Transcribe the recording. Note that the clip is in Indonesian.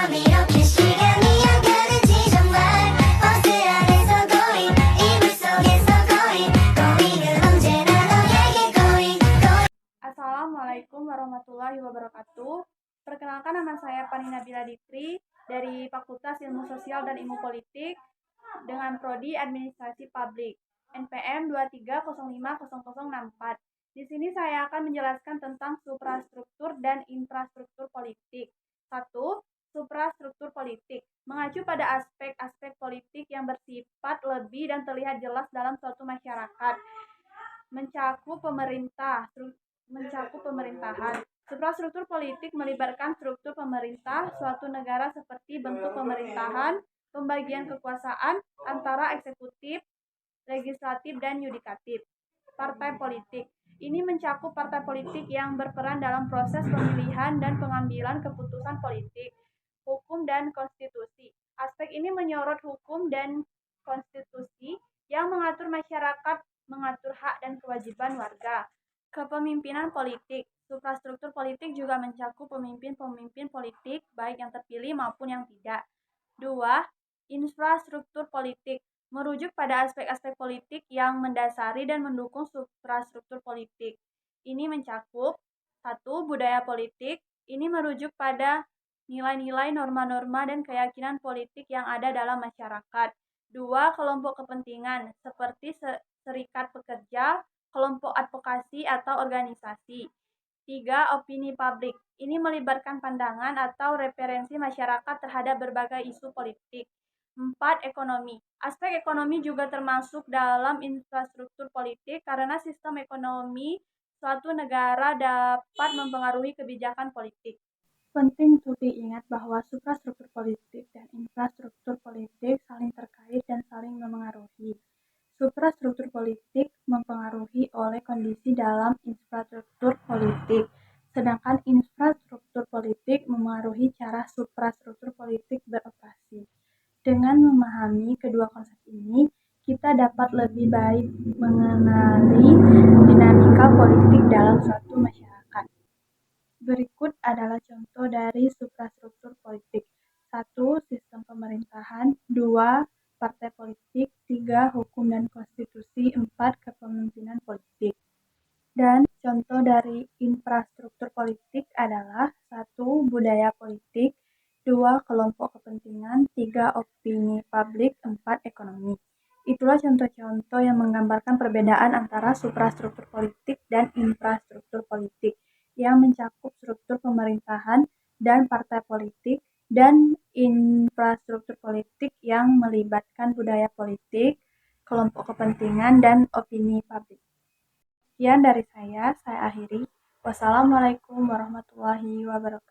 밤 이렇게 시간이 안 가는지 정말 버스 안에서 going 이불 속에서 going 은 언제나 너에게 going. Assalamualaikum warahmatullahi wabarakatuh. Perkenalkan, nama saya Fani Nabila Dikri dari Fakultas Ilmu Sosial dan Ilmu Politik dengan Prodi Administrasi Publik NPM 23050064. Di sini saya akan menjelaskan tentang suprastruktur dan infrastruktur politik. 1. Suprastruktur politik mengacu pada aspek-aspek politik yang bersifat lebih dan terlihat jelas dalam suatu masyarakat. Mencakup pemerintahan. Suprastruktur politik melibatkan struktur pemerintah suatu negara seperti bentuk pemerintahan, pembagian kekuasaan antara eksekutif, legislatif, dan yudikatif. Partai politik. Ini mencakup partai politik yang berperan dalam proses pemilihan dan pengambilan keputusan politik. Hukum dan konstitusi. Aspek ini menyorot hukum dan konstitusi yang mengatur masyarakat, mengatur hak dan kewajiban warga. Kepemimpinan politik. Suprastruktur politik juga mencakup pemimpin-pemimpin politik, baik yang terpilih maupun yang tidak. 2. Infrastruktur politik merujuk pada aspek-aspek politik yang mendasari dan mendukung suprastruktur politik. Ini mencakup 1. Budaya politik. Ini merujuk pada nilai-nilai, norma-norma, dan keyakinan politik yang ada dalam masyarakat. 2. Kelompok kepentingan seperti serikat pekerja, kelompok advokasi atau organisasi. 3. Opini publik. Ini melibatkan pandangan atau referensi masyarakat terhadap berbagai isu politik. 4. Ekonomi. Aspek ekonomi juga termasuk dalam infrastruktur politik karena sistem ekonomi suatu negara dapat mempengaruhi kebijakan politik. Penting untuk diingat bahwa suprastruktur politik dan infrastruktur politik saling terkait dan saling memengaruhi. Suprastruktur politik mempengaruhi oleh kondisi dalam infrastruktur politik, sedangkan infrastruktur politik memengaruhi cara suprastruktur politik beroperasi. Dengan memahami kedua konsep ini, kita dapat lebih baik mengenali dinamika politik dalam suatu masyarakat. Berikut adalah contoh dari suprastruktur politik. 1. Sistem pemerintahan. 2. Partai politik. 3. Hukum dan konstitusi. 4. Kepemimpinan politik. Dan contoh dari infrastruktur politik adalah 1. Budaya politik. 2. Kelompok kepentingan. 3. Opini publik. 4. Ekonomi. Itulah contoh-contoh yang menggambarkan perbedaan antara suprastruktur politik dan infrastruktur politik yang mencakup struktur pemerintahan dan partai politik, dan infrastruktur politik yang melibatkan budaya politik, kelompok kepentingan, dan opini publik. Sekian dari saya akhiri. Wassalamualaikum warahmatullahi wabarakatuh.